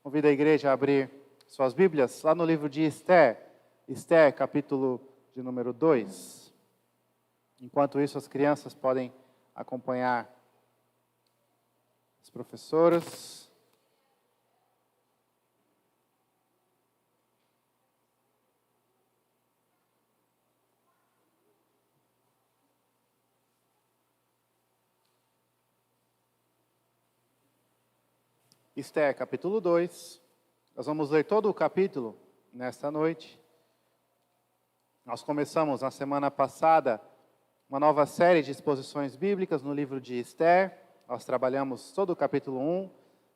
Convido a igreja a abrir suas Bíblias lá no livro de Esther, capítulo de número 2. Enquanto isso, as crianças podem acompanhar as professoras. Esther, capítulo 2. Nós vamos ler todo o capítulo nesta noite. Nós começamos na semana passada uma nova série de exposições bíblicas no livro de Esther. Nós trabalhamos todo o capítulo 1.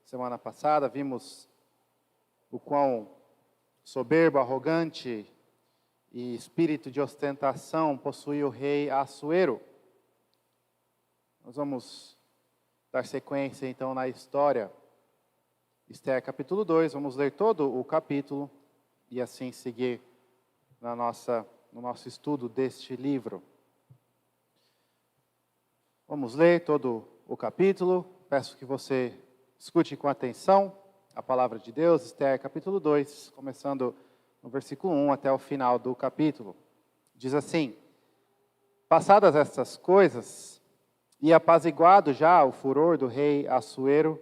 Semana passada vimos o quão soberbo, arrogante e espírito de ostentação possuía o rei Assuero. Nós vamos dar sequência então na história. Esther, capítulo 2, vamos ler todo o capítulo e assim seguir no nosso estudo deste livro. Vamos ler todo o capítulo. Peço que você escute com atenção a palavra de Deus. Esther, capítulo 2, começando no versículo 1 até o final do capítulo. Diz assim: Passadas estas coisas, e apaziguado já o furor do rei Assuero,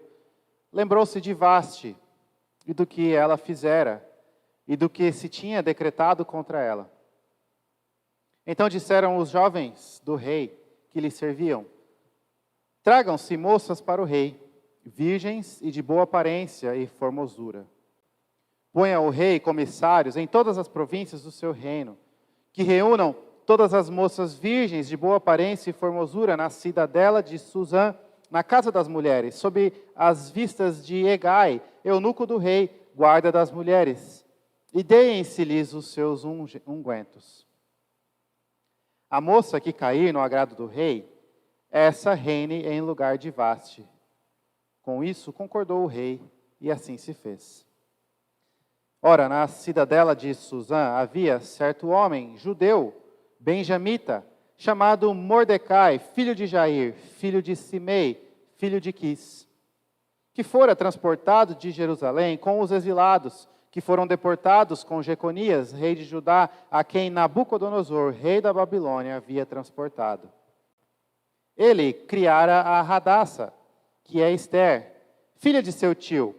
lembrou-se de Vaste, e do que ela fizera, e do que se tinha decretado contra ela. Então disseram os jovens do rei que lhe serviam: Tragam-se moças para o rei, virgens e de boa aparência e formosura. Ponha o rei comissários em todas as províncias do seu reino, que reúnam todas as moças virgens de boa aparência e formosura na cidadela de Susã, na casa das mulheres, sob as vistas de Hegai, eunuco do rei, guarda das mulheres, e deem-se-lhes os seus ungüentos. A moça que cair no agrado do rei, essa reine em lugar de Vaste. Com isso concordou o rei, e assim se fez. Ora, na cidadela de Susã havia certo homem, judeu, benjamita, chamado Mordecai, filho de Jair, filho de Simei, filho de Quis, que fora transportado de Jerusalém com os exilados, que foram deportados com Jeconias, rei de Judá, a quem Nabucodonosor, rei da Babilônia, havia transportado. Ele criara a Hadassa, que é Esther, filha de seu tio,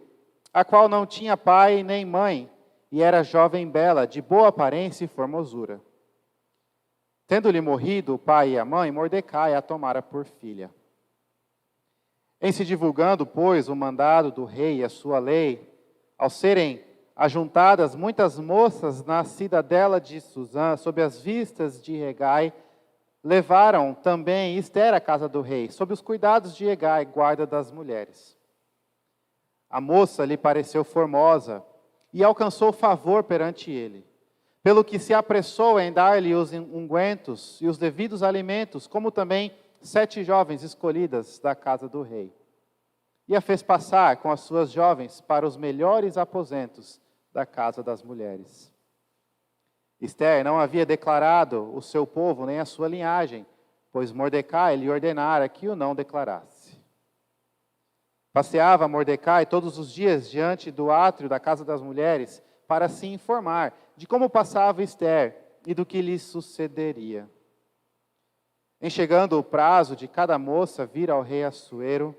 a qual não tinha pai nem mãe, e era jovem bela, de boa aparência e formosura. Tendo-lhe morrido o pai e a mãe, Mordecai a tomara por filha. Em se divulgando, pois, o mandado do rei e a sua lei, ao serem ajuntadas muitas moças na cidadela de Susã, sob as vistas de Hegai, levaram também Esther à casa do rei, sob os cuidados de Hegai, guarda das mulheres. A moça lhe pareceu formosa e alcançou favor perante ele, pelo que se apressou em dar-lhe os ungüentos e os devidos alimentos, como também 7 jovens escolhidas da casa do rei. E a fez passar com as suas jovens para os melhores aposentos da casa das mulheres. Esther não havia declarado o seu povo nem a sua linhagem, pois Mordecai lhe ordenara que o não declarasse. Passeava Mordecai todos os dias diante do átrio da casa das mulheres, para se informar de como passava Esther e do que lhe sucederia. Em chegando o prazo de cada moça vir ao rei Assuero,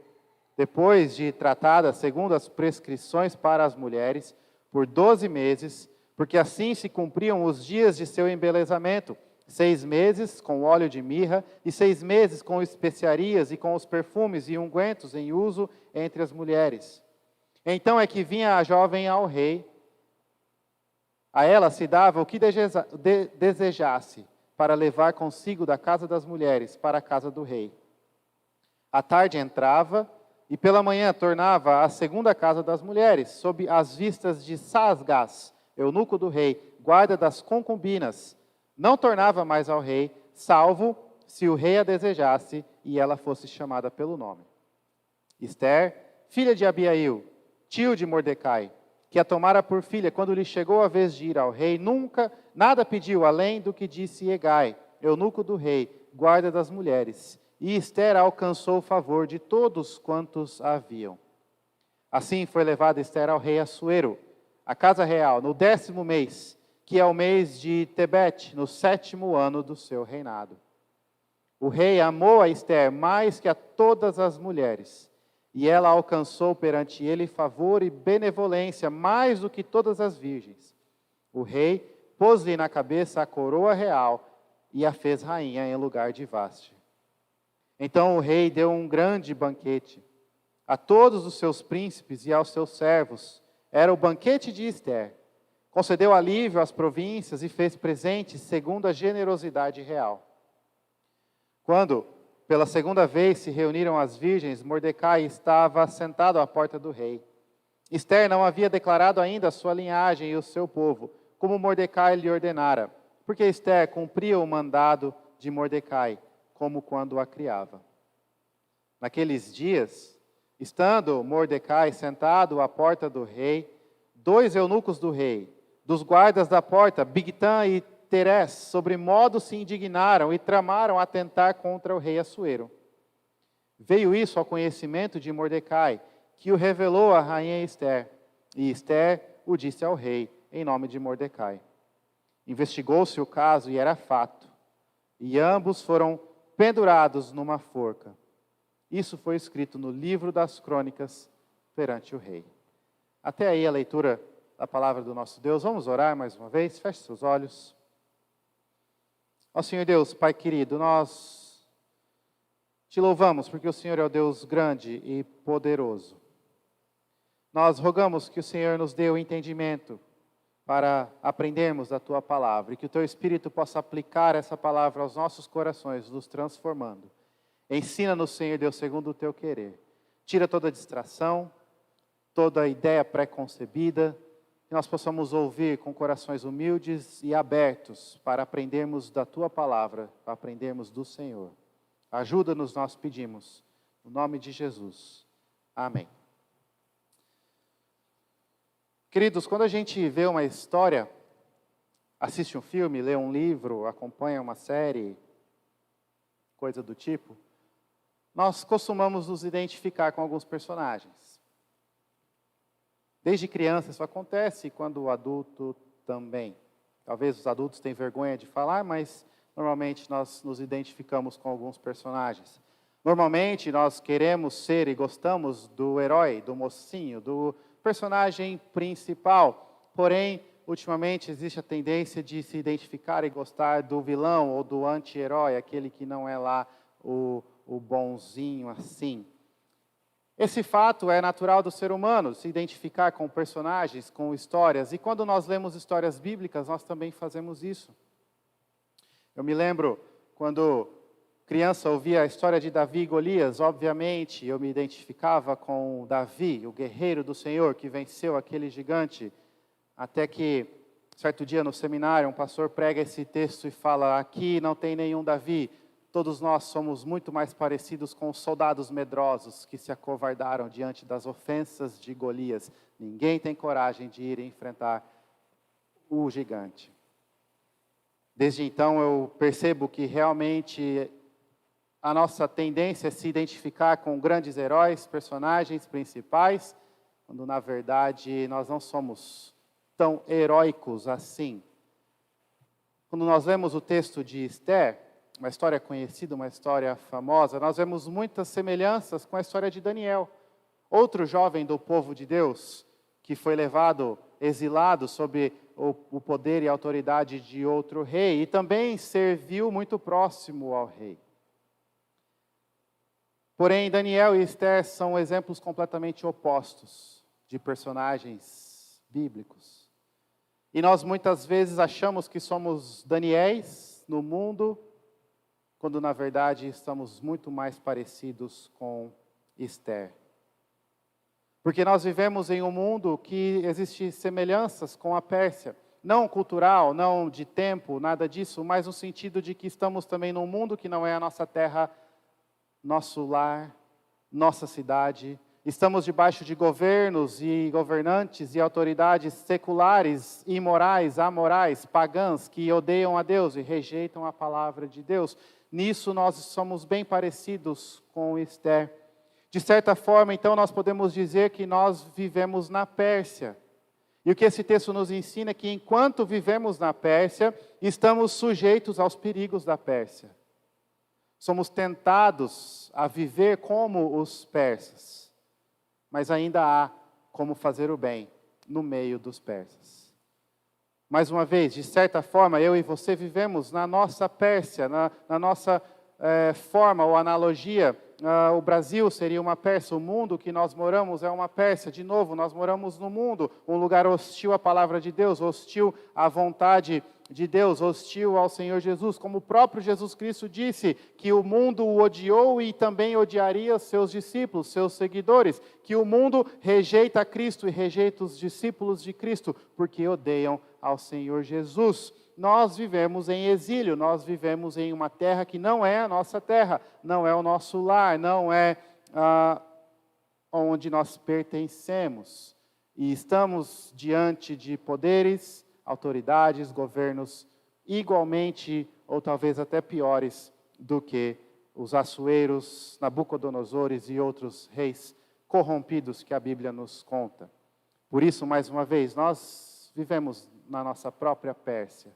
depois de tratada segundo as prescrições para as mulheres, por 12 meses, porque assim se cumpriam os dias de seu embelezamento, 6 meses com óleo de mirra e 6 meses com especiarias e com os perfumes e ungüentos em uso entre as mulheres. Então é que vinha a jovem ao rei. A ela se dava o que desejasse, para levar consigo da casa das mulheres para a casa do rei. À tarde entrava, e pela manhã tornava à segunda casa das mulheres, sob as vistas de Saasgás, eunuco do rei, guarda das concubinas. Não tornava mais ao rei, salvo se o rei a desejasse e ela fosse chamada pelo nome. Esther, filha de Abiail, tio de Mordecai, que a tomara por filha quando lhe chegou a vez de ir ao rei, nada pediu além do que disse Hegai, eunuco do rei, guarda das mulheres. E Esther alcançou o favor de todos quantos a haviam. Assim foi levada Esther ao rei Assuero, à casa real, no 10º mês, que é o mês de Tebete, no 7º ano do seu reinado. O rei amou a Esther mais que a todas as mulheres, e ela alcançou perante ele favor e benevolência mais do que todas as virgens. O rei pôs-lhe na cabeça a coroa real e a fez rainha em lugar de Vaste. Então o rei deu um grande banquete a todos os seus príncipes e aos seus servos. Era o banquete de Esther. Concedeu alívio às províncias e fez presentes segundo a generosidade real. Quando, pela segunda vez, se reuniram as virgens, Mordecai estava sentado à porta do rei. Esther não havia declarado ainda a sua linhagem e o seu povo, como Mordecai lhe ordenara, porque Esther cumpria o mandado de Mordecai, como quando a criava. Naqueles dias, estando Mordecai sentado à porta do rei, 2 eunucos do rei, dos guardas da porta, Bigtã e Teres, sobremodo se indignaram e tramaram atentar contra o rei Assuero. Veio isso ao conhecimento de Mordecai, que o revelou à rainha Esther, e Esther o disse ao rei, em nome de Mordecai. Investigou-se o caso e era fato, e ambos foram pendurados numa forca. Isso foi escrito no livro das crônicas perante o rei. Até aí a leitura da palavra do nosso Deus. Vamos orar mais uma vez, feche seus olhos. Ó Senhor Deus, Pai querido, nós te louvamos porque o Senhor é o Deus grande e poderoso. Nós rogamos que o Senhor nos dê o entendimento para aprendermos da Tua palavra e que o Teu Espírito possa aplicar essa palavra aos nossos corações, nos transformando. Ensina-nos, Senhor Deus, segundo o Teu querer. Tira toda distração, toda ideia pré-concebida, que nós possamos ouvir com corações humildes e abertos para aprendermos da Tua palavra, para aprendermos do Senhor. Ajuda-nos, nós pedimos, no nome de Jesus. Amém. Queridos, quando a gente vê uma história, assiste um filme, lê um livro, acompanha uma série, coisa do tipo, nós costumamos nos identificar com alguns personagens. Desde criança isso acontece, e quando o adulto também. Talvez os adultos tenham vergonha de falar, mas normalmente nós nos identificamos com alguns personagens. Normalmente nós queremos ser e gostamos do herói, do mocinho, do personagem principal. Porém, ultimamente existe a tendência de se identificar e gostar do vilão ou do anti-herói, aquele que não é lá o bonzinho assim. Esse fato é natural do ser humano, se identificar com personagens, com histórias. E quando nós lemos histórias bíblicas, nós também fazemos isso. Eu me lembro, quando criança, ouvia a história de Davi e Golias. Obviamente, eu me identificava com Davi, o guerreiro do Senhor, que venceu aquele gigante. Até que, certo dia no seminário, um pastor prega esse texto e fala: aqui não tem nenhum Davi. Todos nós somos muito mais parecidos com os soldados medrosos que se acovardaram diante das ofensas de Golias. Ninguém tem coragem de ir enfrentar o gigante. Desde então eu percebo que realmente a nossa tendência é se identificar com grandes heróis, personagens principais, quando na verdade nós não somos tão heróicos assim. Quando nós lemos o texto de Esther, uma história conhecida, uma história famosa, nós vemos muitas semelhanças com a história de Daniel, outro jovem do povo de Deus, que foi levado, exilado, sob o poder e autoridade de outro rei, e também serviu muito próximo ao rei. Porém, Daniel e Esther são exemplos completamente opostos de personagens bíblicos. E nós muitas vezes achamos que somos Daniéis no mundo, quando na verdade estamos muito mais parecidos com Esther. Porque nós vivemos em um mundo que existe semelhanças com a Pérsia, não cultural, não de tempo, nada disso, mas no sentido de que estamos também num mundo que não é a nossa terra, nosso lar, nossa cidade. Estamos debaixo de governos e governantes e autoridades seculares, imorais, amorais, pagãs, que odeiam a Deus e rejeitam a palavra de Deus. Nisso nós somos bem parecidos com Esther. De certa forma, então, nós podemos dizer que nós vivemos na Pérsia. E o que esse texto nos ensina é que enquanto vivemos na Pérsia, estamos sujeitos aos perigos da Pérsia. Somos tentados a viver como os persas, mas ainda há como fazer o bem no meio dos persas. Mais uma vez, de certa forma, eu e você vivemos na nossa Pérsia, na nossa forma ou analogia. O Brasil seria uma Pérsia, o mundo que nós moramos é uma Pérsia. De novo, nós moramos no mundo, um lugar hostil à palavra de Deus, hostil à vontade de Deus, hostil ao Senhor Jesus. Como o próprio Jesus Cristo disse, que o mundo o odiou e também odiaria seus discípulos, seus seguidores. Que o mundo rejeita Cristo e rejeita os discípulos de Cristo, porque odeiam ao Senhor Jesus. Nós vivemos em exílio, nós vivemos em uma terra que não é a nossa terra, não é o nosso lar, não é onde nós pertencemos. E estamos diante de poderes, autoridades, governos igualmente, ou talvez até piores, do que os Assueros, Nabucodonosores e outros reis corrompidos que a Bíblia nos conta. Por isso, mais uma vez, nós vivemos na nossa própria Pérsia.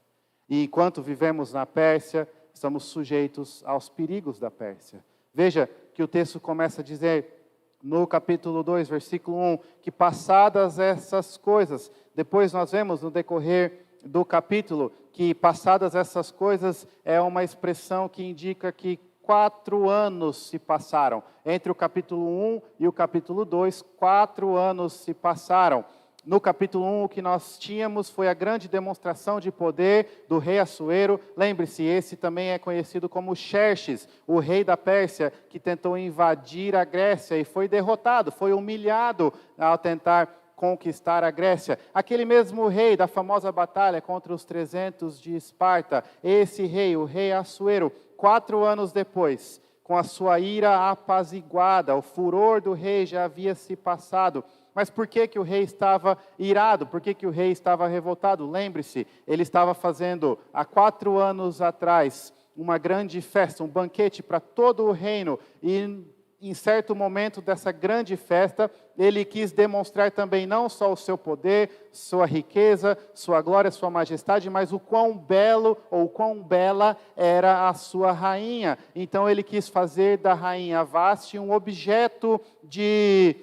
E enquanto vivemos na Pérsia, estamos sujeitos aos perigos da Pérsia. Veja que o texto começa a dizer, no capítulo 2, versículo 1, que passadas essas coisas, depois nós vemos no decorrer do capítulo, que passadas essas coisas é uma expressão que indica que 4 anos se passaram. Entre o capítulo 1 e o capítulo 2, 4 anos se passaram. No capítulo 1, o que nós tínhamos foi a grande demonstração de poder do rei Assuero. Lembre-se, esse também é conhecido como Xerxes, o rei da Pérsia, que tentou invadir a Grécia e foi derrotado, foi humilhado ao tentar conquistar a Grécia. Aquele mesmo rei da famosa batalha contra os 300 de Esparta, esse rei, o rei Assuero, 4 anos depois, com a sua ira apaziguada, o furor do rei já havia se passado. Mas por que o rei estava irado? Por que o rei estava revoltado? Lembre-se, ele estava fazendo, há 4 anos atrás, uma grande festa, um banquete para todo o reino. E em certo momento dessa grande festa, ele quis demonstrar também não só o seu poder, sua riqueza, sua glória, sua majestade, mas o quão belo ou quão bela era a sua rainha. Então ele quis fazer da rainha Vasti um objeto de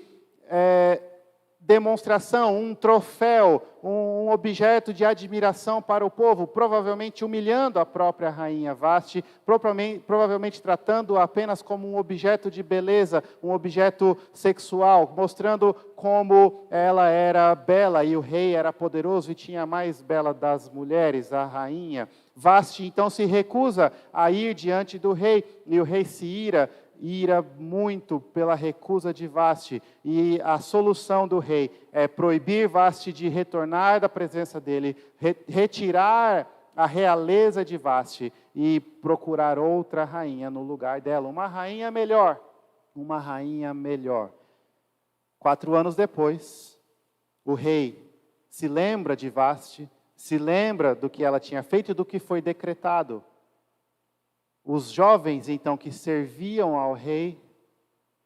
demonstração, um troféu, um objeto de admiração para o povo, provavelmente humilhando a própria rainha Vasti, provavelmente tratando-a apenas como um objeto de beleza, um objeto sexual, mostrando como ela era bela e o rei era poderoso e tinha a mais bela das mulheres, a rainha. Vasti então se recusa a ir diante do rei e o rei se ira muito pela recusa de Vasti, e a solução do rei é proibir Vasti de retornar da presença dele, retirar a realeza de Vasti e procurar outra rainha no lugar dela, uma rainha melhor. 4 anos depois, o rei se lembra de Vasti, se lembra do que ela tinha feito e do que foi decretado. Os jovens, então, que serviam ao rei,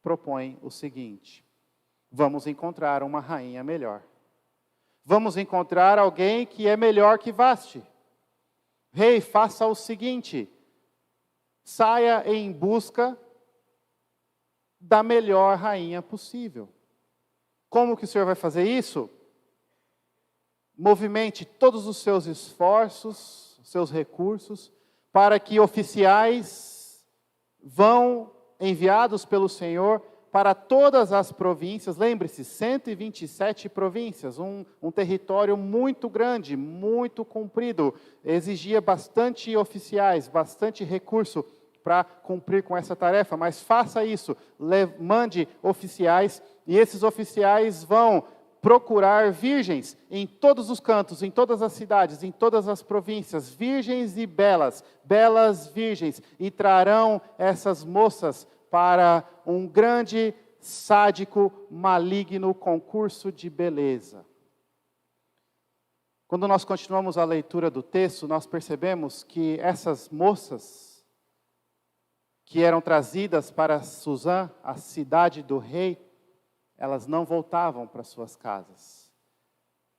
propõem o seguinte: vamos encontrar uma rainha melhor. Vamos encontrar alguém que é melhor que Vasti. Rei, faça o seguinte: saia em busca da melhor rainha possível. Como que o senhor vai fazer isso? Movimente todos os seus esforços, seus recursos, para que oficiais vão enviados pelo Senhor para todas as províncias. Lembre-se, 127 províncias, um território muito grande, muito comprido, exigia bastante oficiais, bastante recurso para cumprir com essa tarefa, mas faça isso, mande oficiais, e esses oficiais vão procurar virgens em todos os cantos, em todas as cidades, em todas as províncias, virgens e belas virgens, e trarão essas moças para um grande, sádico, maligno concurso de beleza. Quando nós continuamos a leitura do texto, nós percebemos que essas moças que eram trazidas para Suzã, a cidade do rei, elas não voltavam para suas casas.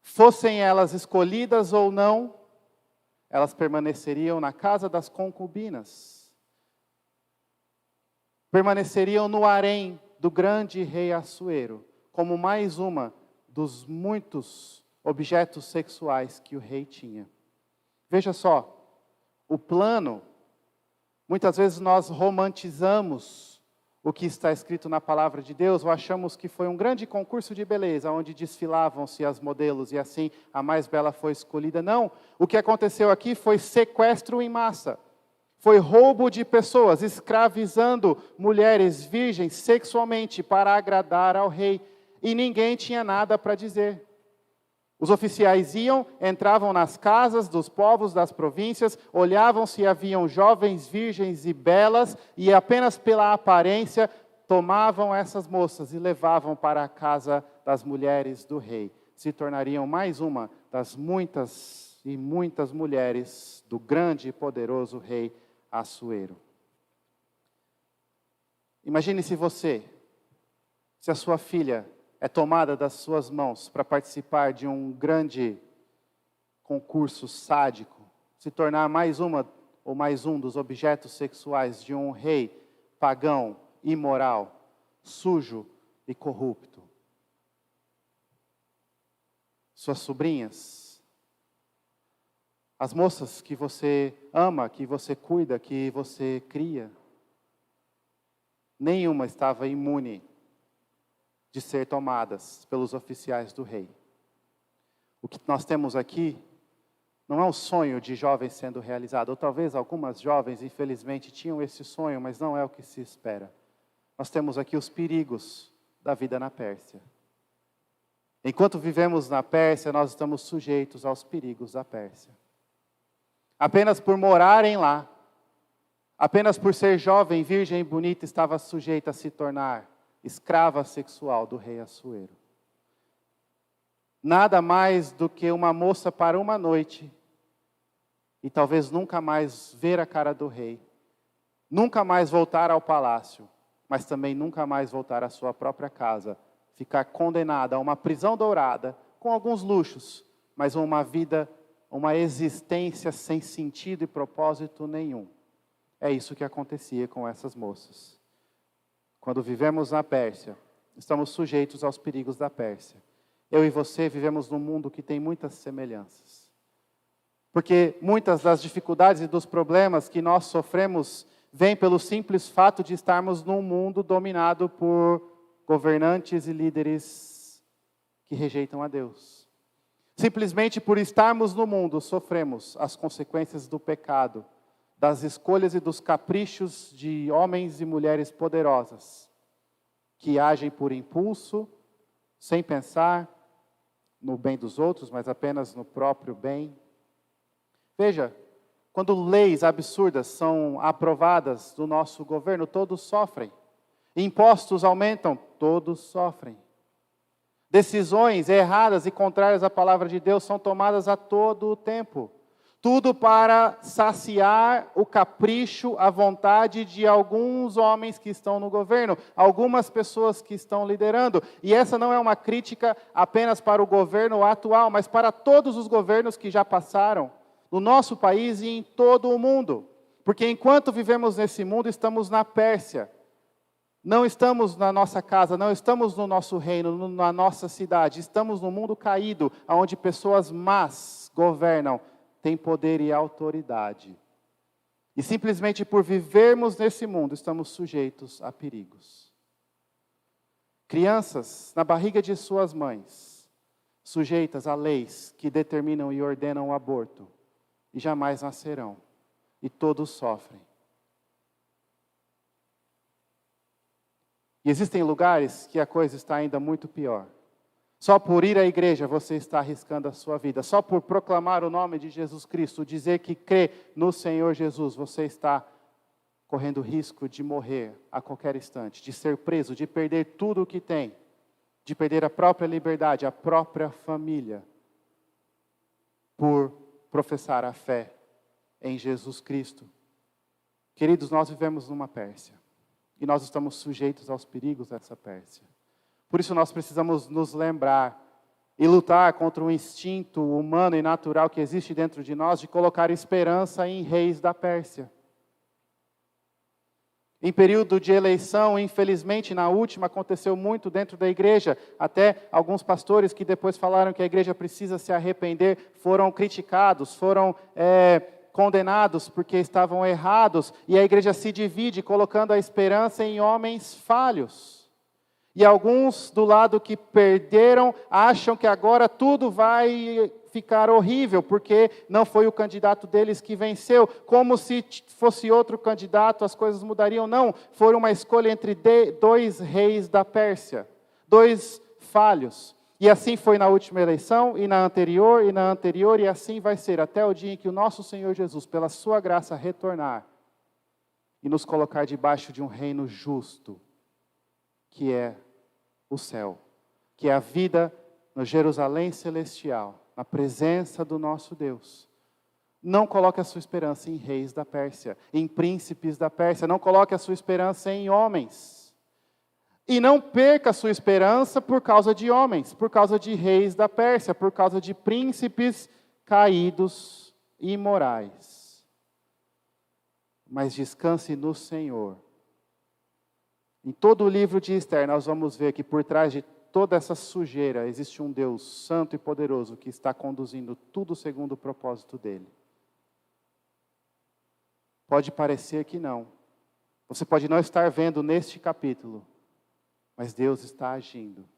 Fossem elas escolhidas ou não, elas permaneceriam na casa das concubinas. Permaneceriam no harém do grande rei Assuero, como mais uma dos muitos objetos sexuais que o rei tinha. Veja só, o plano, muitas vezes nós romantizamos o que está escrito na palavra de Deus, ou achamos que foi um grande concurso de beleza, onde desfilavam-se as modelos e assim a mais bela foi escolhida. Não, o que aconteceu aqui foi sequestro em massa. Foi roubo de pessoas, escravizando mulheres virgens sexualmente para agradar ao rei. E ninguém tinha nada para dizer. Os oficiais iam, entravam nas casas dos povos das províncias, olhavam se haviam jovens virgens e belas, e apenas pela aparência tomavam essas moças e levavam para a casa das mulheres do rei. Se tornariam mais uma das muitas e muitas mulheres do grande e poderoso rei Assuero. Imagine se a sua filha é tomada das suas mãos para participar de um grande concurso sádico, se tornar mais uma ou mais um dos objetos sexuais de um rei pagão, imoral, sujo e corrupto. Suas sobrinhas, as moças que você ama, que você cuida, que você cria, nenhuma estava imune de ser tomadas pelos oficiais do rei. O que nós temos aqui não é um sonho de jovens sendo realizado, ou talvez algumas jovens, infelizmente, tinham esse sonho, mas não é o que se espera. Nós temos aqui os perigos da vida na Pérsia. Enquanto vivemos na Pérsia, nós estamos sujeitos aos perigos da Pérsia. Apenas por morarem lá, apenas por ser jovem, virgem e bonita, estava sujeita a se tornar escrava sexual do rei Assuero. Nada mais do que uma moça para uma noite, e talvez nunca mais ver a cara do rei, nunca mais voltar ao palácio, mas também nunca mais voltar à sua própria casa, ficar condenada a uma prisão dourada, com alguns luxos, mas uma vida, uma existência sem sentido e propósito nenhum. É isso que acontecia com essas moças. Quando vivemos na Pérsia, estamos sujeitos aos perigos da Pérsia. Eu e você vivemos num mundo que tem muitas semelhanças. Porque muitas das dificuldades e dos problemas que nós sofremos vêm pelo simples fato de estarmos num mundo dominado por governantes e líderes que rejeitam a Deus. Simplesmente por estarmos no mundo, sofremos as consequências do pecado, das escolhas e dos caprichos de homens e mulheres poderosas, que agem por impulso, sem pensar no bem dos outros, mas apenas no próprio bem. Veja, quando leis absurdas são aprovadas do nosso governo, todos sofrem. Impostos aumentam, todos sofrem. Decisões erradas e contrárias à palavra de Deus são tomadas a todo o tempo. Tudo para saciar o capricho, a vontade de alguns homens que estão no governo, algumas pessoas que estão liderando. E essa não é uma crítica apenas para o governo atual, mas para todos os governos que já passaram no nosso país e em todo o mundo. Porque enquanto vivemos nesse mundo, estamos na Pérsia. Não estamos na nossa casa, não estamos no nosso reino, na nossa cidade. Estamos no mundo caído, onde pessoas más governam, têm poder e autoridade. E simplesmente por vivermos nesse mundo, estamos sujeitos a perigos. Crianças na barriga de suas mães, sujeitas a leis que determinam e ordenam o aborto, e jamais nascerão, e todos sofrem. E existem lugares que a coisa está ainda muito pior. Só por ir à igreja você está arriscando a sua vida. Só por proclamar o nome de Jesus Cristo, dizer que crê no Senhor Jesus, você está correndo risco de morrer a qualquer instante, de ser preso, de perder tudo o que tem, de perder a própria liberdade, a própria família, por professar a fé em Jesus Cristo. Queridos, nós vivemos numa Pérsia. E nós estamos sujeitos aos perigos dessa Pérsia. Por isso nós precisamos nos lembrar e lutar contra o instinto humano e natural que existe dentro de nós de colocar esperança em reis da Pérsia. Em período de eleição, infelizmente, na última, aconteceu muito dentro da igreja. Até alguns pastores que depois falaram que a igreja precisa se arrepender, foram criticados, foram condenados porque estavam errados. E a igreja se divide, colocando a esperança em homens falhos. E alguns do lado que perderam, acham que agora tudo vai ficar horrível, porque não foi o candidato deles que venceu, como se fosse outro candidato, as coisas mudariam. Não, foi uma escolha entre dois reis da Pérsia, dois falhos. E assim foi na última eleição, e na anterior, e assim vai ser até o dia em que o nosso Senhor Jesus, pela sua graça, retornar e nos colocar debaixo de um reino justo, que é o céu, que é a vida no Jerusalém celestial, na presença do nosso Deus. Não coloque a sua esperança em reis da Pérsia, em príncipes da Pérsia. Não coloque a sua esperança em homens. E não perca a sua esperança por causa de homens, por causa de reis da Pérsia, por causa de príncipes caídos e imorais. Mas descanse no Senhor. Em todo o livro de Esther, nós vamos ver que por trás de toda essa sujeira, existe um Deus santo e poderoso que está conduzindo tudo segundo o propósito dele. Pode parecer que não. Você pode não estar vendo neste capítulo, mas Deus está agindo.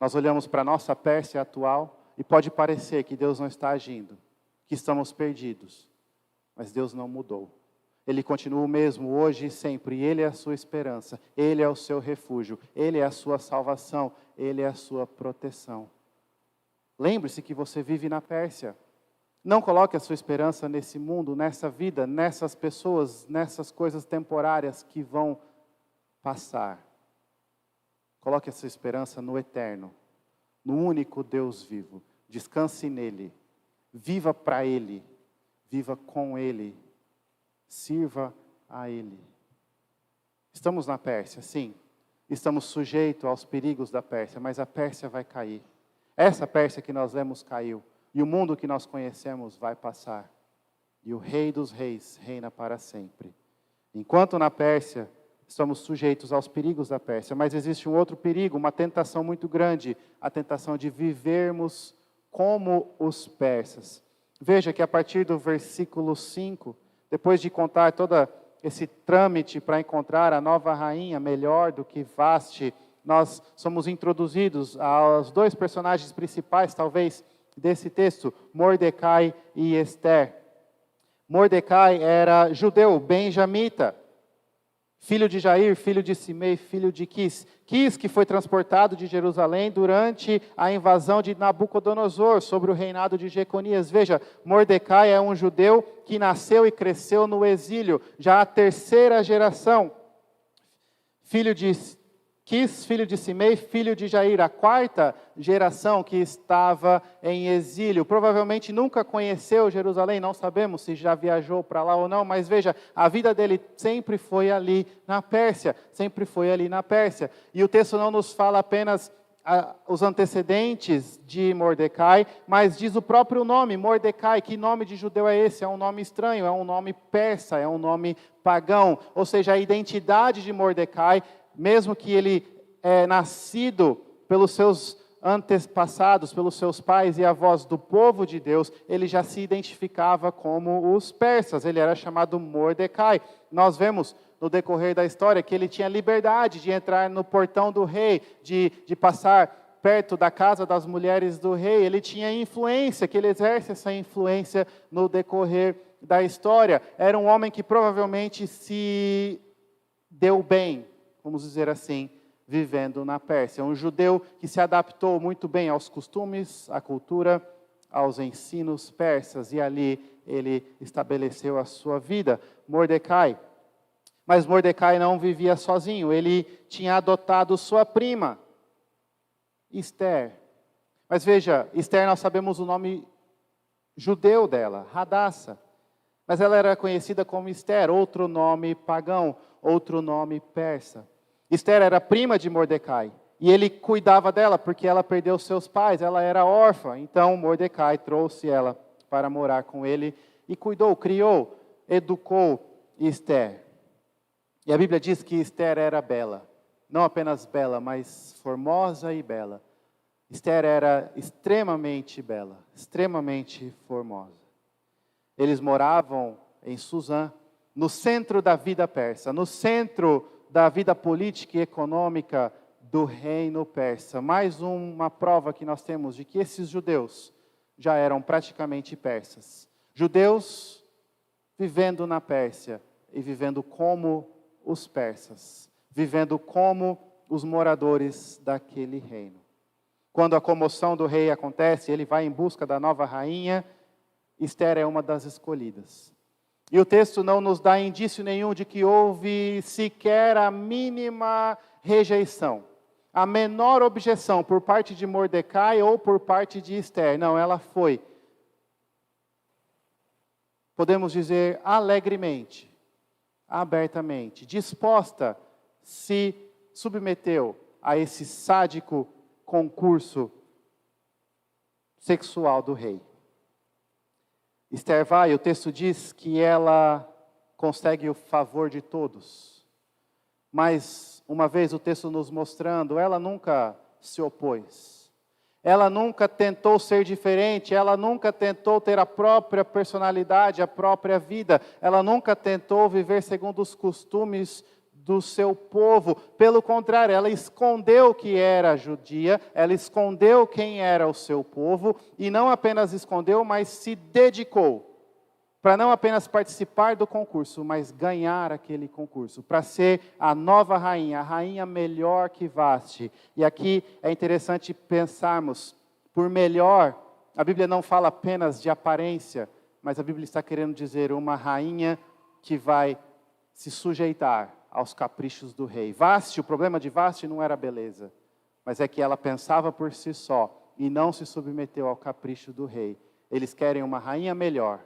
Nós olhamos para a nossa Pérsia atual e pode parecer que Deus não está agindo, que estamos perdidos, mas Deus não mudou. Ele continua o mesmo hoje e sempre. Ele é a sua esperança. Ele é o seu refúgio. Ele é a sua salvação. Ele é a sua proteção. Lembre-se que você vive na Pérsia. Não coloque a sua esperança nesse mundo, nessa vida, nessas pessoas, nessas coisas temporárias que vão passar. Coloque a sua esperança no eterno, no único Deus vivo. Descanse nele. Viva para ele. Viva com ele. Sirva a Ele. Estamos na Pérsia, sim. Estamos sujeitos aos perigos da Pérsia, mas a Pérsia vai cair. Essa Pérsia que nós lemos caiu. E o mundo que nós conhecemos vai passar. E o Rei dos Reis reina para sempre. Enquanto na Pérsia, estamos sujeitos aos perigos da Pérsia, mas existe um outro perigo, uma tentação muito grande, a tentação de vivermos como os persas. Veja que a partir do versículo 5, depois de contar todo esse trâmite para encontrar a nova rainha melhor do que Vaste, nós somos introduzidos aos dois personagens principais, talvez, desse texto, Mordecai e Esther. Mordecai era judeu, benjamita, filho de Jair, filho de Simei, filho de Quis. Quis, que foi transportado de Jerusalém durante a invasão de Nabucodonosor sobre o reinado de Jeconias. Veja, Mordecai é um judeu que nasceu e cresceu no exílio, já a terceira geração. Filho de Quis, filho de Simei, filho de Jair, a quarta geração que estava em exílio. Provavelmente nunca conheceu Jerusalém, não sabemos se já viajou para lá ou não, mas veja, a vida dele sempre foi ali na Pérsia, sempre foi ali na Pérsia. E o texto não nos fala apenas os antecedentes de Mordecai, mas diz o próprio nome, Mordecai. Que nome de judeu é esse? É um nome estranho, é um nome persa, é um nome pagão. Ou seja, a identidade de Mordecai, mesmo que ele é nascido pelos seus antepassados, pelos seus pais e avós do povo de Deus, ele já se identificava como os persas, ele era chamado Mordecai. Nós vemos no decorrer da história que ele tinha liberdade de entrar no portão do rei, de passar perto da casa das mulheres do rei, ele tinha influência, que ele exerce essa influência no decorrer da história. Era um homem que provavelmente se deu bem, vamos dizer assim, vivendo na Pérsia. Um judeu que se adaptou muito bem aos costumes, à cultura, aos ensinos persas, e ali ele estabeleceu a sua vida. Mordecai. Mas Mordecai não vivia sozinho, ele tinha adotado sua prima, Esther. Mas veja, Esther, nós sabemos o nome judeu dela, Hadassa. Mas ela era conhecida como Ester, outro nome pagão, outro nome persa. Ester era prima de Mordecai. E ele cuidava dela porque ela perdeu seus pais, ela era órfã. Então Mordecai trouxe ela para morar com ele e cuidou, criou, educou Ester. E a Bíblia diz que Ester era bela. Não apenas bela, mas formosa e bela. Ester era extremamente bela, extremamente formosa. Eles moravam em Suzã, no centro da vida persa, no centro da vida política e econômica do reino persa. Mais uma prova que nós temos de que esses judeus já eram praticamente persas. Judeus vivendo na Pérsia e vivendo como os persas, vivendo como os moradores daquele reino. Quando a comoção do rei acontece, ele vai em busca da nova rainha, Ester é uma das escolhidas. E o texto não nos dá indício nenhum de que houve sequer a mínima rejeição, a menor objeção por parte de Mordecai ou por parte de Ester. Não, ela foi, podemos dizer, alegremente, abertamente, disposta, se submeteu a esse sádico concurso sexual do rei. Ester vai, o texto diz que ela consegue o favor de todos. Mas, uma vez o texto nos mostrando, ela nunca se opôs. Ela nunca tentou ser diferente, ela nunca tentou ter a própria personalidade, a própria vida. Ela nunca tentou viver segundo os costumes do seu povo. Pelo contrário, ela escondeu que era judia, ela escondeu quem era o seu povo, e não apenas escondeu, mas se dedicou para não apenas participar do concurso, mas ganhar aquele concurso, para ser a nova rainha, a rainha melhor que Vasti. E aqui é interessante pensarmos, por melhor, a Bíblia não fala apenas de aparência, mas a Bíblia está querendo dizer uma rainha que vai se sujeitar aos caprichos do rei. Vasti, o problema de Vasti não era a beleza, mas é que ela pensava por si só e não se submeteu ao capricho do rei. Eles querem uma rainha melhor,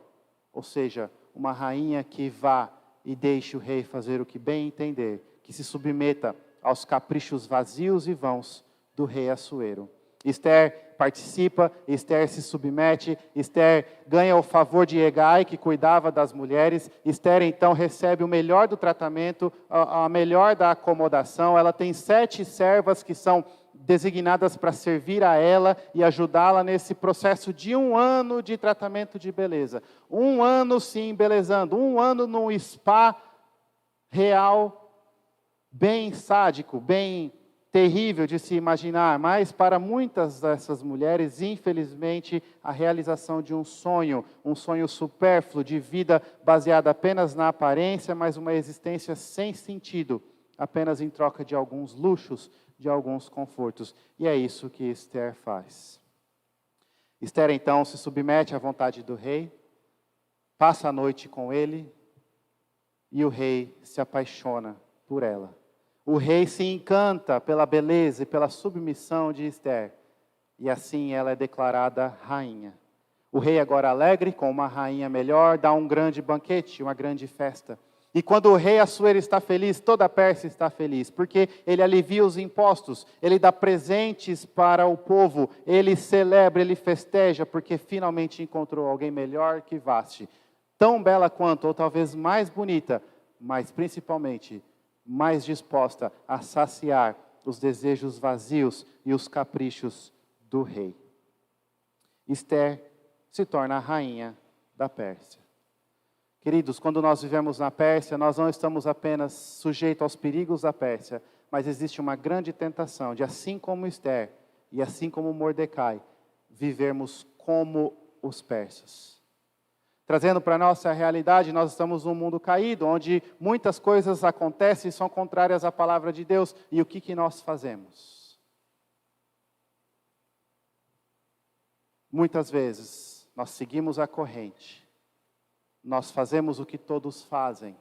ou seja, uma rainha que vá e deixe o rei fazer o que bem entender, que se submeta aos caprichos vazios e vãos do rei Assuero. Ester participa, Ester se submete, Ester ganha o favor de Hegai, que cuidava das mulheres. Ester então recebe o melhor do tratamento, a melhor da acomodação. Ela tem 7 servas que são designadas para servir a ela e ajudá-la nesse processo de 1 ano de tratamento de beleza. 1 ano se embelezando, 1 ano num spa real, bem sádico, bem terrível de se imaginar, mas para muitas dessas mulheres, infelizmente, a realização de um sonho supérfluo, de vida baseada apenas na aparência, mas uma existência sem sentido, apenas em troca de alguns luxos, de alguns confortos. E é isso que Ester faz. Ester, então, se submete à vontade do rei, passa a noite com ele, e o rei se apaixona por ela. O rei se encanta pela beleza e pela submissão de Ester. E assim ela é declarada rainha. O rei agora alegre, com uma rainha melhor, dá um grande banquete, uma grande festa. E quando o rei Assuero está feliz, toda a Pérsia está feliz, porque ele alivia os impostos, ele dá presentes para o povo, ele celebra, ele festeja, porque finalmente encontrou alguém melhor que Vasti. Tão bela quanto, ou talvez mais bonita, mas principalmente mais disposta a saciar os desejos vazios e os caprichos do rei. Ester se torna a rainha da Pérsia. Queridos, quando nós vivemos na Pérsia, nós não estamos apenas sujeitos aos perigos da Pérsia, mas existe uma grande tentação de, assim como Ester e assim como Mordecai, vivermos como os persas. Trazendo para a nossa realidade, nós estamos num mundo caído, onde muitas coisas acontecem e são contrárias à palavra de Deus. E o que nós fazemos? Muitas vezes, nós seguimos a corrente. Nós fazemos o que todos fazem.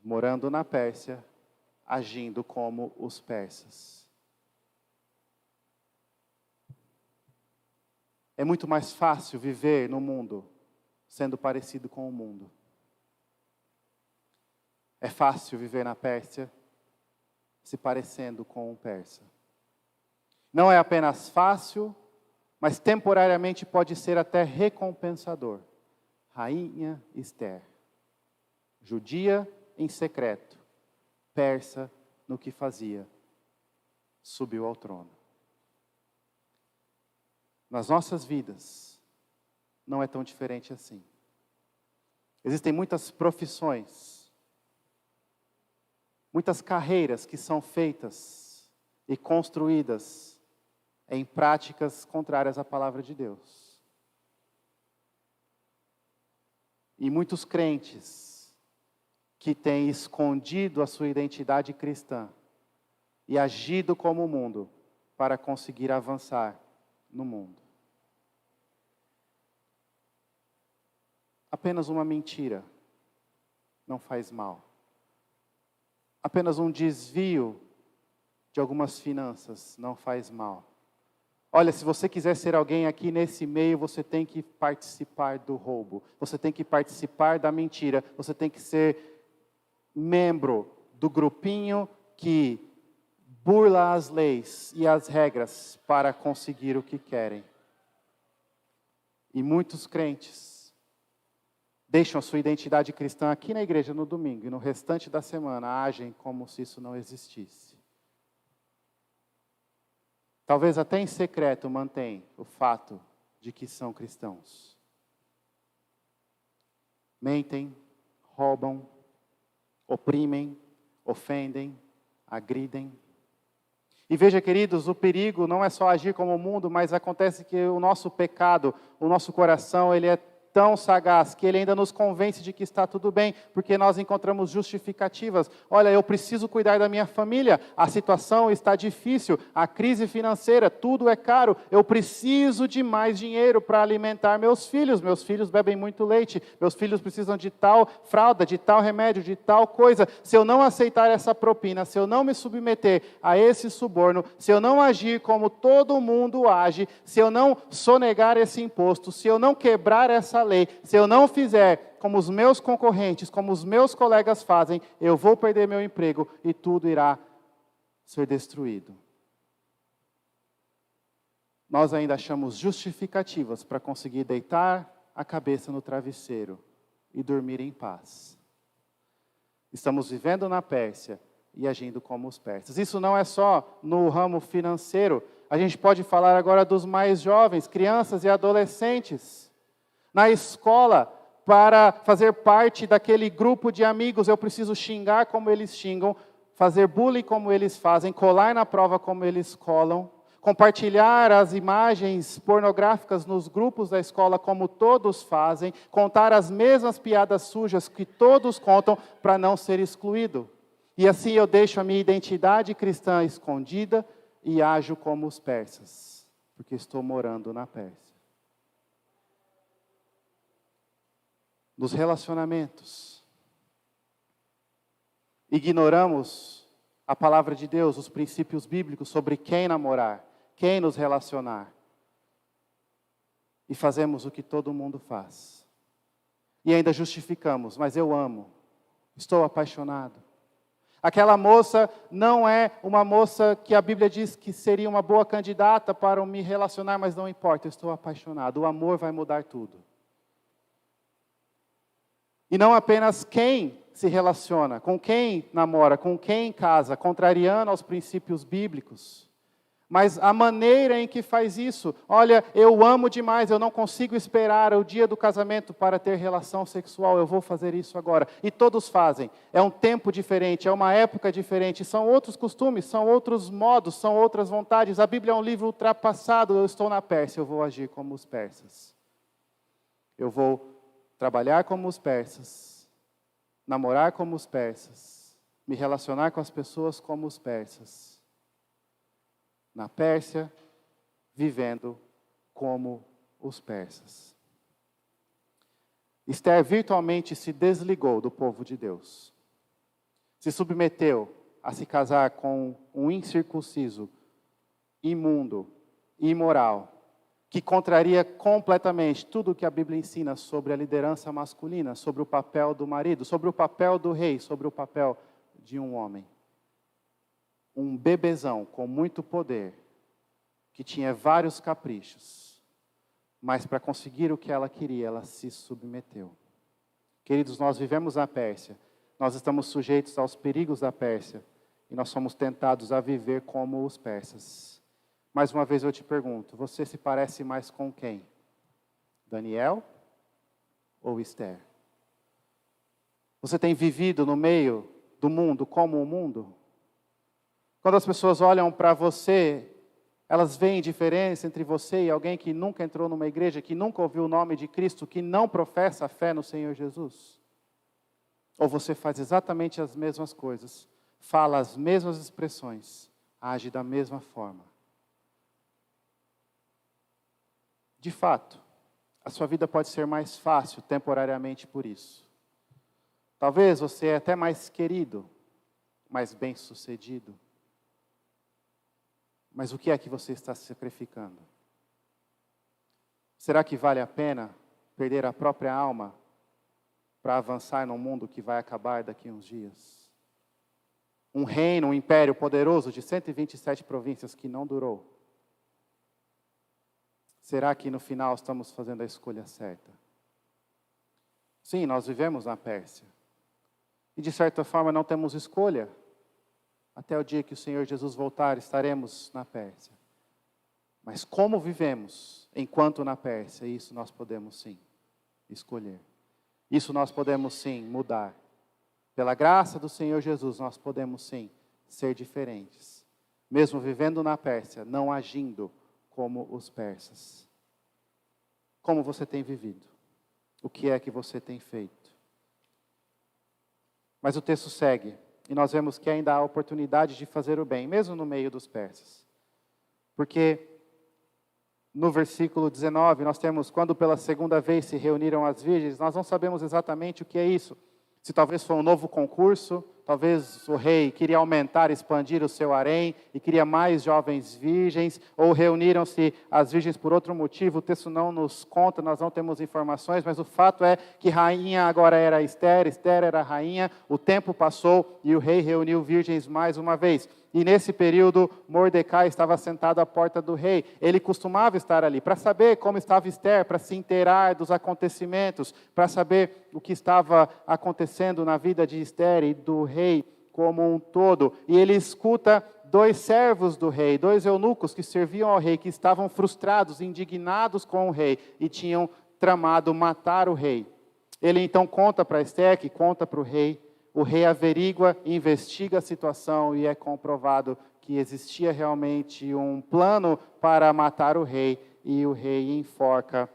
Morando na Pérsia, agindo como os persas. É muito mais fácil viver no mundo sendo parecido com o mundo. É fácil viver na Pérsia se parecendo com um persa. Não é apenas fácil, mas temporariamente pode ser até recompensador. Rainha Ester, judia em secreto, persa no que fazia, subiu ao trono. Nas nossas vidas, não é tão diferente assim. Existem muitas profissões, muitas carreiras que são feitas e construídas em práticas contrárias à palavra de Deus. E muitos crentes que têm escondido a sua identidade cristã e agido como o mundo para conseguir avançar no mundo. Apenas uma mentira não faz mal. Apenas um desvio de algumas finanças não faz mal. Olha, se você quiser ser alguém aqui nesse meio, você tem que participar do roubo. Você tem que participar da mentira. Você tem que ser membro do grupinho que burla as leis e as regras para conseguir o que querem. E muitos crentes deixam a sua identidade cristã aqui na igreja no domingo e no restante da semana agem como se isso não existisse. Talvez até em secreto mantém o fato de que são cristãos. Mentem, roubam, oprimem, ofendem, agridem. E veja, queridos, o perigo não é só agir como o mundo, mas acontece que o nosso pecado, o nosso coração, ele é tão sagaz que ele ainda nos convence de que está tudo bem, porque nós encontramos justificativas. Olha, eu preciso cuidar da minha família, a situação está difícil, a crise financeira, tudo é caro, eu preciso de mais dinheiro para alimentar meus filhos bebem muito leite, meus filhos precisam de tal fralda, de tal remédio, de tal coisa. Se eu não aceitar essa propina, se eu não me submeter a esse suborno, se eu não agir como todo mundo age, se eu não sonegar esse imposto, se eu não quebrar essa lei, se eu não fizer como os meus concorrentes, como os meus colegas fazem, eu vou perder meu emprego e tudo irá ser destruído. Nós ainda achamos justificativas para conseguir deitar a cabeça no travesseiro e dormir em paz. Estamos vivendo na Pérsia e agindo como os persas. Isso não é só no ramo financeiro. A gente pode falar agora dos mais jovens, crianças e adolescentes. Na escola, para fazer parte daquele grupo de amigos, eu preciso xingar como eles xingam, fazer bullying como eles fazem, colar na prova como eles colam, compartilhar as imagens pornográficas nos grupos da escola como todos fazem, contar as mesmas piadas sujas que todos contam para não ser excluído. E assim eu deixo a minha identidade cristã escondida e ajo como os persas, porque estou morando na Pérsia. Nos relacionamentos, ignoramos a palavra de Deus, os princípios bíblicos sobre quem namorar, quem nos relacionar. E fazemos o que todo mundo faz. E ainda justificamos, mas eu amo, estou apaixonado. Aquela moça não é uma moça que a Bíblia diz que seria uma boa candidata para me relacionar, mas não importa, eu estou apaixonado. O amor vai mudar tudo. E não apenas quem se relaciona, com quem namora, com quem casa, contrariando aos princípios bíblicos, mas a maneira em que faz isso. Olha, eu amo demais, eu não consigo esperar o dia do casamento para ter relação sexual, eu vou fazer isso agora. E todos fazem. É um tempo diferente, é uma época diferente, são outros costumes, são outros modos, são outras vontades. A Bíblia é um livro ultrapassado, eu estou na Pérsia, eu vou agir como os persas. Eu vou trabalhar como os persas, namorar como os persas, me relacionar com as pessoas como os persas. Na Pérsia, vivendo como os persas. Ester virtualmente se desligou do povo de Deus. Se submeteu a se casar com um incircunciso, imundo, imoral. que contraria completamente tudo o que a Bíblia ensina sobre a liderança masculina, sobre o papel do marido, sobre o papel do rei, sobre o papel de um homem. Um bebezão com muito poder, que tinha vários caprichos, mas para conseguir o que ela queria, ela se submeteu. Queridos, nós vivemos na Pérsia, nós estamos sujeitos aos perigos da Pérsia, e nós somos tentados a viver como os persas. Mais uma vez eu te pergunto, você se parece mais com quem? Daniel ou Esther? Você tem vivido no meio do mundo como o mundo? Quando as pessoas olham para você, elas veem diferença entre você e alguém que nunca entrou numa igreja, que nunca ouviu o nome de Cristo, que não professa a fé no Senhor Jesus? Ou você faz exatamente as mesmas coisas, fala as mesmas expressões, age da mesma forma? De fato, a sua vida pode ser mais fácil temporariamente por isso. Talvez você é até mais querido, mais bem-sucedido. Mas o que é que você está sacrificando? Será que vale a pena perder a própria alma para avançar num mundo que vai acabar daqui a uns dias? Um reino, um império poderoso de 127 províncias que não durou. Será que no final estamos fazendo a escolha certa? Sim, nós vivemos na Pérsia. E de certa forma não temos escolha. Até o dia que o Senhor Jesus voltar, estaremos na Pérsia. Mas como vivemos enquanto na Pérsia, isso nós podemos sim escolher. Isso nós podemos sim mudar. Pela graça do Senhor Jesus, nós podemos sim ser diferentes. Mesmo vivendo na Pérsia, não agindo como os persas. Como você tem vivido? O que é que você tem feito? Mas o texto segue, e nós vemos que ainda há oportunidade de fazer o bem, mesmo no meio dos persas. Porque no versículo 19, nós temos, quando pela segunda vez se reuniram as virgens, nós não sabemos exatamente o que é isso. Se talvez foi um novo concurso, talvez o rei queria aumentar, expandir o seu harém e queria mais jovens virgens, ou reuniram-se as virgens por outro motivo, o texto não nos conta, nós não temos informações, mas o fato é que rainha agora era Esther, Esther era rainha, o tempo passou e o rei reuniu virgens mais uma vez. E nesse período, Mordecai estava sentado à porta do rei. Ele costumava estar ali para saber como estava Esther, para se inteirar dos acontecimentos, para saber o que estava acontecendo na vida de Esther e do rei como um todo. E ele escuta dois servos do rei, dois eunucos que serviam ao rei, que estavam frustrados, indignados com o rei e tinham tramado matar o rei. Ele então conta para Esther, que conta para o rei averigua, investiga a situação e é comprovado que existia realmente um plano para matar o rei e o rei enforca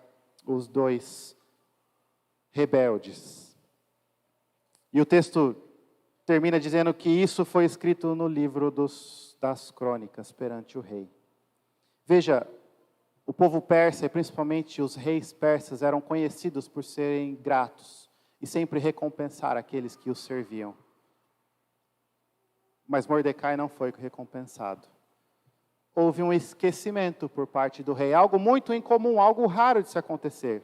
os dois rebeldes. E o texto termina dizendo que isso foi escrito no livro das crônicas perante o rei. Veja, o povo persa, e principalmente os reis persas, eram conhecidos por serem gratos e sempre recompensar aqueles que os serviam. Mas Mordecai não foi recompensado. Houve um esquecimento por parte do rei, algo muito incomum, algo raro de se acontecer.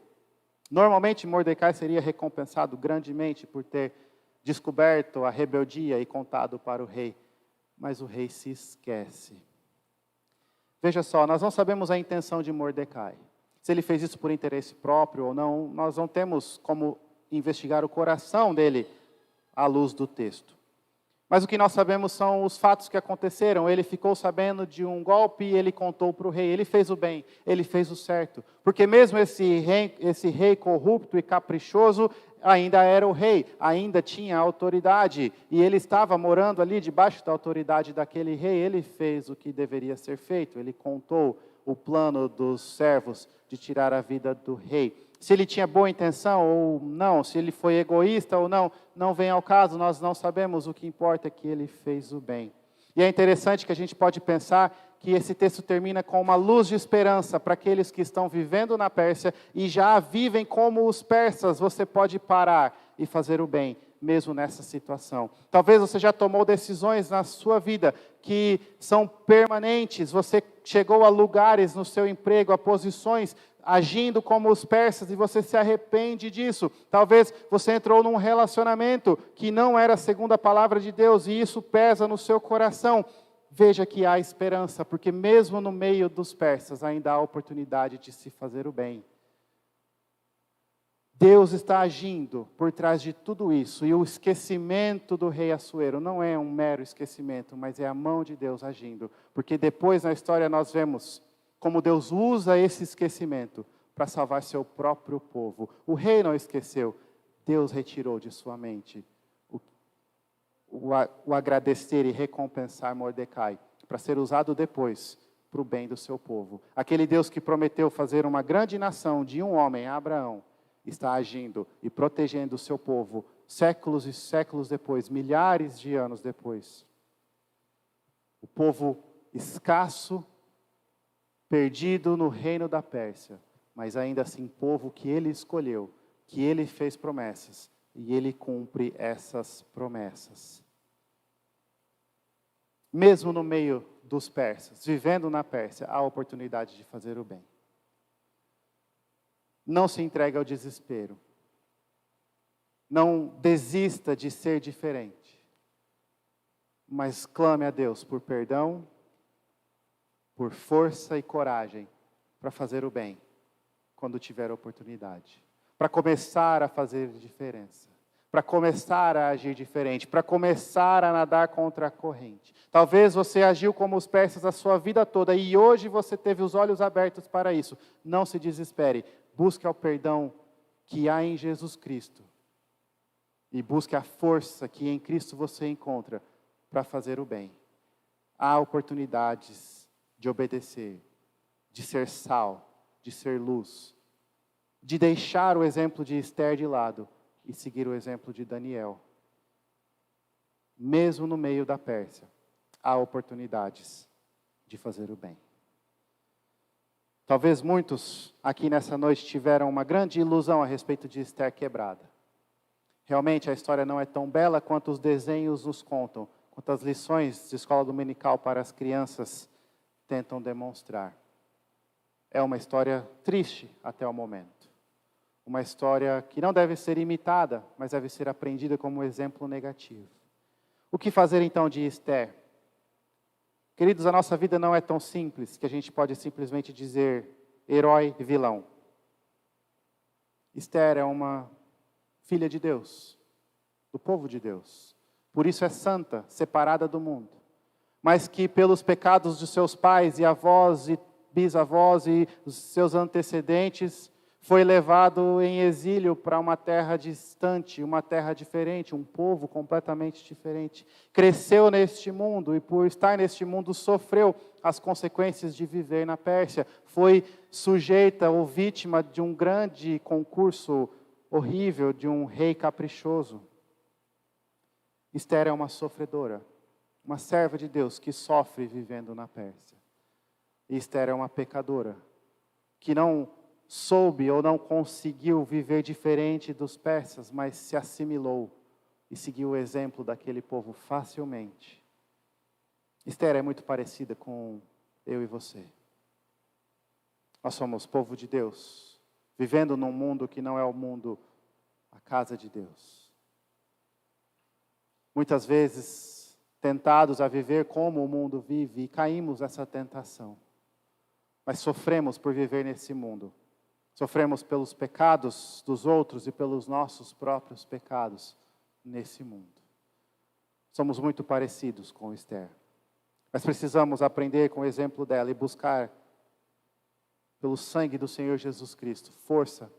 Normalmente Mordecai seria recompensado grandemente por ter descoberto a rebeldia e contado para o rei, mas o rei se esquece. Veja só, nós não sabemos a intenção de Mordecai. Se ele fez isso por interesse próprio ou não, nós não temos como investigar o coração dele à luz do texto. Mas o que nós sabemos são os fatos que aconteceram. Ele ficou sabendo de um golpe e ele contou para o rei. Ele fez o bem, ele fez o certo. Porque mesmo esse rei corrupto e caprichoso ainda era o rei, ainda tinha autoridade. E ele estava morando ali debaixo da autoridade daquele rei. Ele fez o que deveria ser feito. Ele contou o plano dos servos de tirar a vida do rei. Se ele tinha boa intenção ou não, se ele foi egoísta ou não, não vem ao caso, nós não sabemos. O que importa é que ele fez o bem. E é interessante que a gente pode pensar que esse texto termina com uma luz de esperança para aqueles que estão vivendo na Pérsia e já vivem como os persas. Você pode parar e fazer o bem, mesmo nessa situação. Talvez você já tomou decisões na sua vida que são permanentes, você chegou a lugares no seu emprego, a posições, agindo como os persas, e você se arrepende disso. Talvez você entrou num relacionamento que não era segundo a palavra de Deus, e isso pesa no seu coração. Veja que há esperança, porque mesmo no meio dos persas, ainda há oportunidade de se fazer o bem. Deus está agindo por trás de tudo isso, e o esquecimento do rei Assuero não é um mero esquecimento, mas é a mão de Deus agindo, porque depois na história nós vemos como Deus usa esse esquecimento para salvar seu próprio povo. O rei não esqueceu, Deus retirou de sua mente o agradecer e recompensar Mordecai, para ser usado depois para o bem do seu povo. Aquele Deus que prometeu fazer uma grande nação de um homem, Abraão, está agindo e protegendo o seu povo séculos e séculos depois, milhares de anos depois. O povo escasso, perdido no reino da Pérsia, mas ainda assim povo que ele escolheu, que ele fez promessas, e ele cumpre essas promessas. Mesmo no meio dos persas, vivendo na Pérsia, há a oportunidade de fazer o bem. Não se entregue ao desespero. Não desista de ser diferente. Mas clame a Deus por perdão, por força e coragem para fazer o bem, quando tiver oportunidade. Para começar a fazer diferença. Para começar a agir diferente. Para começar a nadar contra a corrente. Talvez você agiu como os persas a sua vida toda e hoje você teve os olhos abertos para isso. Não se desespere. Busque o perdão que há em Jesus Cristo. E busque a força que em Cristo você encontra para fazer o bem. Há oportunidades de obedecer, de ser sal, de ser luz, de deixar o exemplo de Esther de lado e seguir o exemplo de Daniel. Mesmo no meio da Pérsia, há oportunidades de fazer o bem. Talvez muitos aqui nessa noite tiveram uma grande ilusão a respeito de Esther quebrada. Realmente a história não é tão bela quanto os desenhos nos contam, quanto as lições de escola dominical para as crianças tentam demonstrar. É uma história triste até o momento. Uma história que não deve ser imitada, mas deve ser aprendida como um exemplo negativo. O que fazer então de Esther? Queridos, a nossa vida não é tão simples que a gente pode simplesmente dizer herói e vilão. Esther é uma filha de Deus, do povo de Deus. Por isso é santa, separada do mundo. Mas que pelos pecados de seus pais e avós e bisavós e os seus antecedentes, foi levado em exílio para uma terra distante, uma terra diferente, um povo completamente diferente. Cresceu neste mundo e por estar neste mundo sofreu as consequências de viver na Pérsia. Foi sujeita ou vítima de um grande concurso horrível de um rei caprichoso. Esther é uma sofredora, uma serva de Deus que sofre vivendo na Pérsia. E Esther é uma pecadora que não soube ou não conseguiu viver diferente dos persas, mas se assimilou e seguiu o exemplo daquele povo facilmente. Esther é muito parecida com eu e você. Nós somos povo de Deus, vivendo num mundo que não é o mundo, a casa de Deus. Muitas vezes tentados a viver como o mundo vive e caímos nessa tentação. Mas sofremos por viver nesse mundo. Sofremos pelos pecados dos outros e pelos nossos próprios pecados nesse mundo. Somos muito parecidos com Esther. Mas precisamos aprender com o exemplo dela e buscar, pelo sangue do Senhor Jesus Cristo, força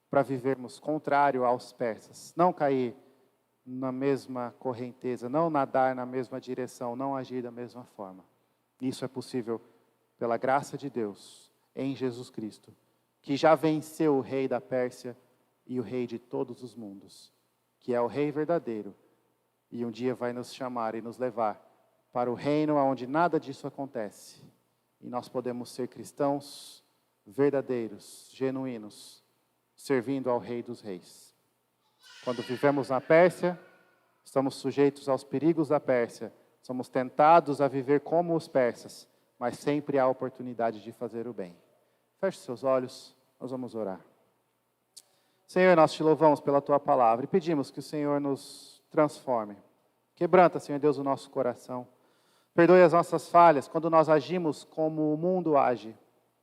para vivermos contrário aos persas. Não cair na mesma correnteza, não nadar na mesma direção, não agir da mesma forma. Isso é possível pela graça de Deus em Jesus Cristo, que já venceu o rei da Pérsia e o rei de todos os mundos, que é o rei verdadeiro, e um dia vai nos chamar e nos levar para o reino onde nada disso acontece, e nós podemos ser cristãos verdadeiros, genuínos, servindo ao Rei dos Reis. Quando vivemos na Pérsia, estamos sujeitos aos perigos da Pérsia. Somos tentados a viver como os persas, mas sempre há a oportunidade de fazer o bem. Feche seus olhos, nós vamos orar. Senhor, nós te louvamos pela Tua palavra e pedimos que o Senhor nos transforme. Quebranta, Senhor Deus, o nosso coração. Perdoe as nossas falhas quando nós agimos como o mundo age.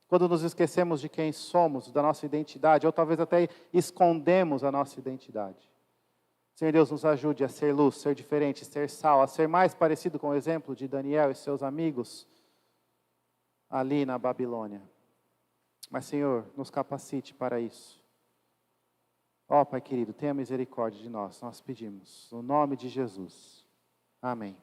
Quando nos esquecemos de quem somos, da nossa identidade, ou talvez até escondemos a nossa identidade. Senhor Deus, nos ajude a ser luz, ser diferente, ser sal, a ser mais parecido com o exemplo de Daniel e seus amigos ali na Babilônia. Mas, Senhor, nos capacite para isso. Ó, Pai querido, tenha misericórdia de nós pedimos, no nome de Jesus. Amém.